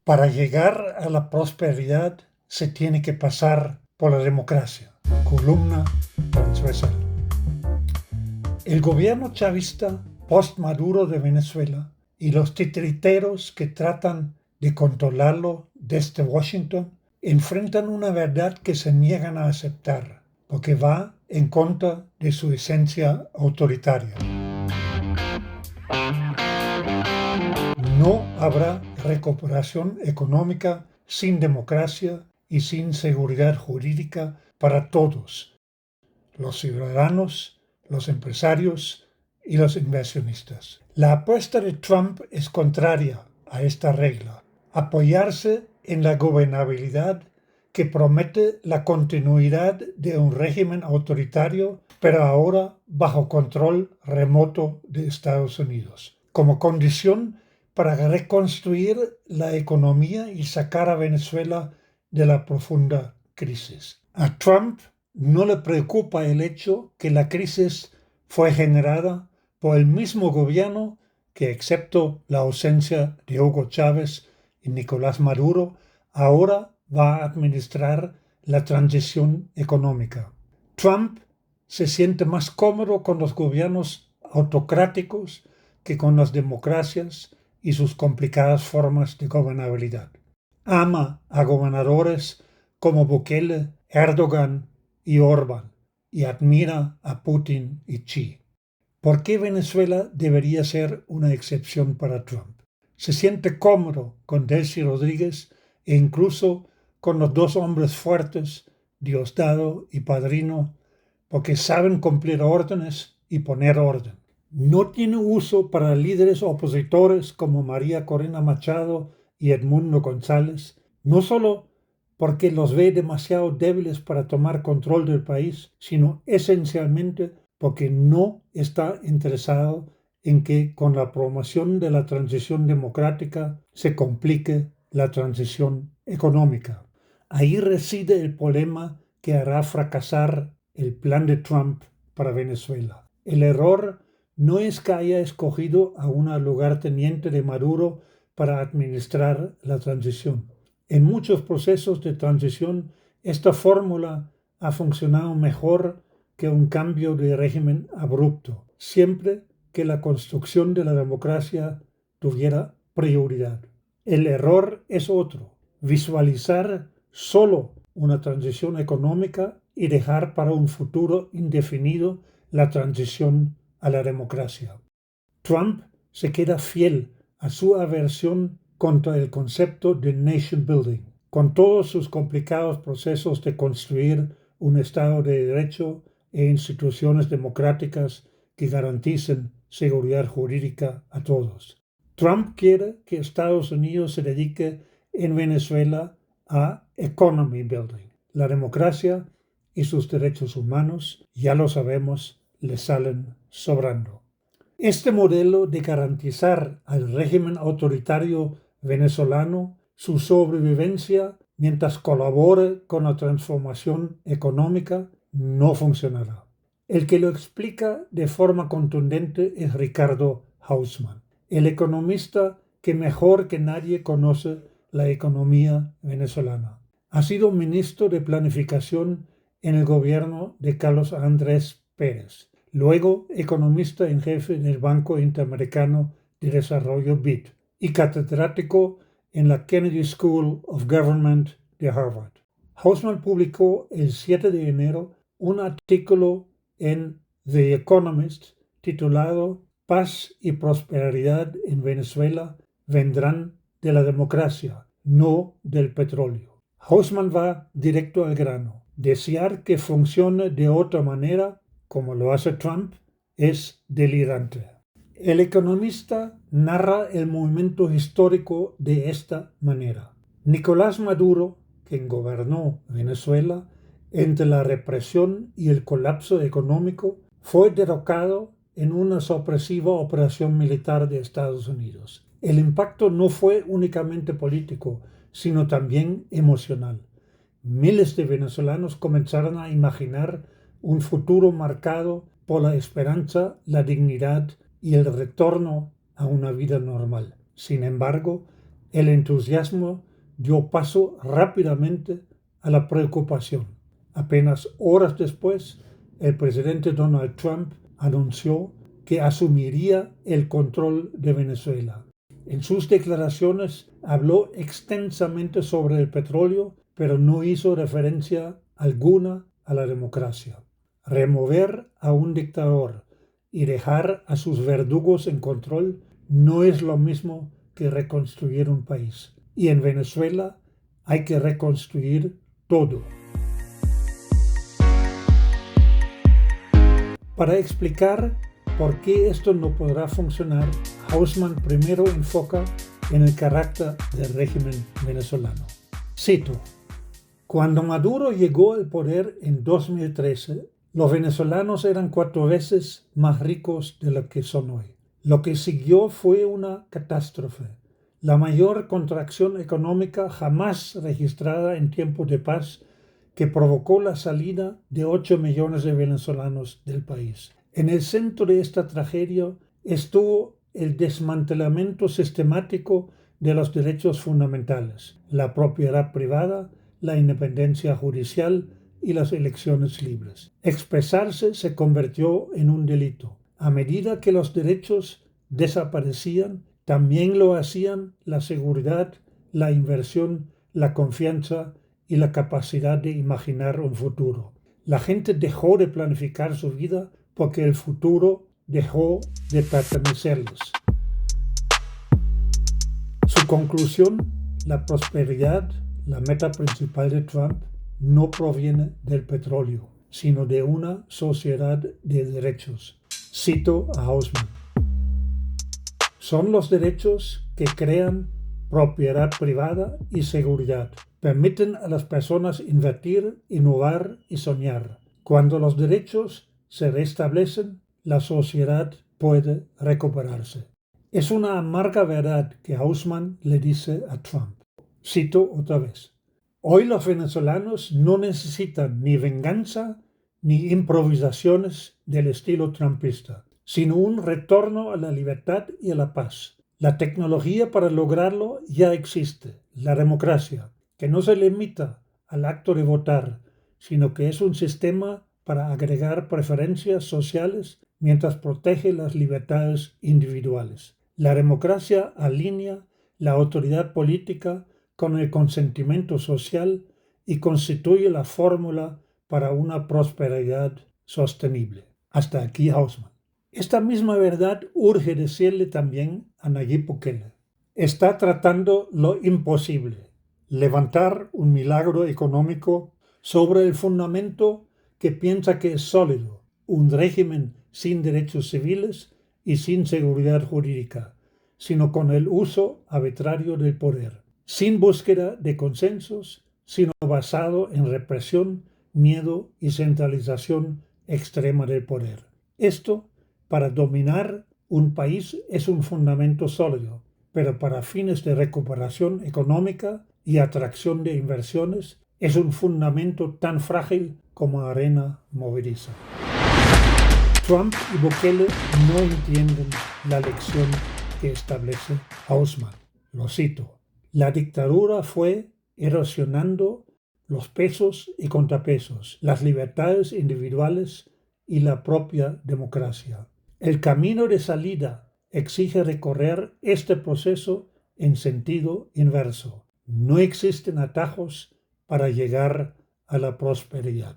Para llegar a la prosperidad se tiene que pasar por la democracia. Columna transversal. El gobierno chavista post-Maduro de Venezuela y los titiriteros que tratan de controlarlo desde Washington enfrentan una verdad que se niegan a aceptar, porque va en contra de su esencia autoritaria. No habrá recuperación económica sin democracia y sin seguridad jurídica para todos, los ciudadanos, los empresarios y los inversionistas. La apuesta de Trump es contraria a esta regla: apoyarse en la gobernabilidad que promete la continuidad de un régimen autoritario, pero ahora bajo control remoto de Estados Unidos, como condición para reconstruir la economía y sacar a Venezuela de la profunda crisis. A Trump no le preocupa el hecho que la crisis fue generada por el mismo gobierno que, excepto la ausencia de Hugo Chávez y Nicolás Maduro, ahora va a administrar la transición económica. Trump se siente más cómodo con los gobiernos autocráticos que con las democracias y sus complicadas formas de gobernabilidad. Ama a gobernadores como Bukele, Erdogan y Orbán, y admira a Putin y Xi. ¿Por qué Venezuela debería ser una excepción para Trump? Se siente cómodo con Delcy Rodríguez e incluso con los dos hombres fuertes, Diosdado y Padrino, porque saben cumplir órdenes y poner orden. No tiene uso para líderes opositores como María Corina Machado y Edmundo González, no solo porque los ve demasiado débiles para tomar control del país, sino esencialmente porque no está interesado en que con la promoción de la transición democrática se complique la transición económica. Ahí reside el problema que hará fracasar el plan de Trump para Venezuela. El error no es que haya escogido a una lugarteniente de Maduro para administrar la transición. En muchos procesos de transición, esta fórmula ha funcionado mejor que un cambio de régimen abrupto, siempre que la construcción de la democracia tuviera prioridad. El error es otro: visualizar solo una transición económica y dejar para un futuro indefinido la transición a la democracia. Trump se queda fiel a su aversión contra el concepto de nation building, con todos sus complicados procesos de construir un Estado de Derecho e instituciones democráticas que garanticen seguridad jurídica a todos. Trump quiere que Estados Unidos se dedique en Venezuela a economy building. La democracia y sus derechos humanos, ya lo sabemos, le salen sobrando. Este modelo de garantizar al régimen autoritario venezolano su sobrevivencia mientras colabore con la transformación económica no funcionará. El que lo explica de forma contundente es Ricardo Hausmann, el economista que mejor que nadie conoce la economía venezolana. Ha sido ministro de Planificación en el gobierno de Carlos Andrés Pérez, luego economista en jefe del Banco Interamericano de Desarrollo BID y catedrático en la Kennedy School of Government de Harvard. Hausmann publicó el 7 de enero un artículo en The Economist titulado «Paz y prosperidad en Venezuela vendrán de la democracia, no del petróleo». Hausmann va directo al grano. Desear que funcione de otra manera, como lo hace Trump, es delirante. El economista narra el momento histórico de esta manera. Nicolás Maduro, quien gobernó Venezuela entre la represión y el colapso económico, fue derrocado en una sorpresiva operación militar de Estados Unidos. El impacto no fue únicamente político, sino también emocional. Miles de venezolanos comenzaron a imaginar un futuro marcado por la esperanza, la dignidad y el retorno a una vida normal. Sin embargo, el entusiasmo dio paso rápidamente a la preocupación. Apenas horas después, el presidente Donald Trump anunció que asumiría el control de Venezuela. En sus declaraciones habló extensamente sobre el petróleo, pero no hizo referencia alguna a la democracia. Remover a un dictador y dejar a sus verdugos en control no es lo mismo que reconstruir un país. Y en Venezuela hay que reconstruir todo. Para explicar por qué esto no podrá funcionar, Hausmann primero enfoca en el carácter del régimen venezolano. Cito: cuando Maduro llegó al poder en 2013, los venezolanos eran 4 veces más ricos de lo que son hoy. Lo que siguió fue una catástrofe, la mayor contracción económica jamás registrada en tiempos de paz, que provocó la salida de 8 millones de venezolanos del país. En el centro de esta tragedia estuvo el desmantelamiento sistemático de los derechos fundamentales, la propiedad privada, la independencia judicial y las elecciones libres. Expresarse se convirtió en un delito. A medida que los derechos desaparecían, también lo hacían la seguridad, la inversión, la confianza y la capacidad de imaginar un futuro. La gente dejó de planificar su vida porque el futuro dejó de pertenecerles. Su conclusión: la prosperidad, la meta principal de Trump, no proviene del petróleo, sino de una sociedad de derechos. Cito a Hausmann: son los derechos que crean propiedad privada y seguridad. Permiten a las personas invertir, innovar y soñar. Cuando los derechos se restablecen, la sociedad puede recuperarse. Es una amarga verdad que Hausmann le dice a Trump. Cito otra vez: hoy los venezolanos no necesitan ni venganza ni improvisaciones del estilo trumpista, sino un retorno a la libertad y a la paz. La tecnología para lograrlo ya existe, la democracia, que no se limita al acto de votar, sino que es un sistema para agregar preferencias sociales mientras protege las libertades individuales. La democracia alinea la autoridad política con el consentimiento social y constituye la fórmula para una prosperidad sostenible. Hasta aquí Hausmann. Esta misma verdad urge decirle también a Nayib Bukele. Está tratando lo imposible: levantar un milagro económico sobre el fundamento que piensa que es sólido, un régimen sin derechos civiles y sin seguridad jurídica, sino con el uso arbitrario del poder, sin búsqueda de consensos, sino basado en represión, miedo y centralización extrema del poder. Esto, para dominar un país, es un fundamento sólido, pero para fines de recuperación económica y atracción de inversiones, es un fundamento tan frágil como arena movediza. Trump y Bukele no entienden la lección que establece Hausmann. Lo cito: la dictadura fue erosionando los pesos y contrapesos, las libertades individuales y la propia democracia. El camino de salida exige recorrer este proceso en sentido inverso. No existen atajos para llegar a la prosperidad.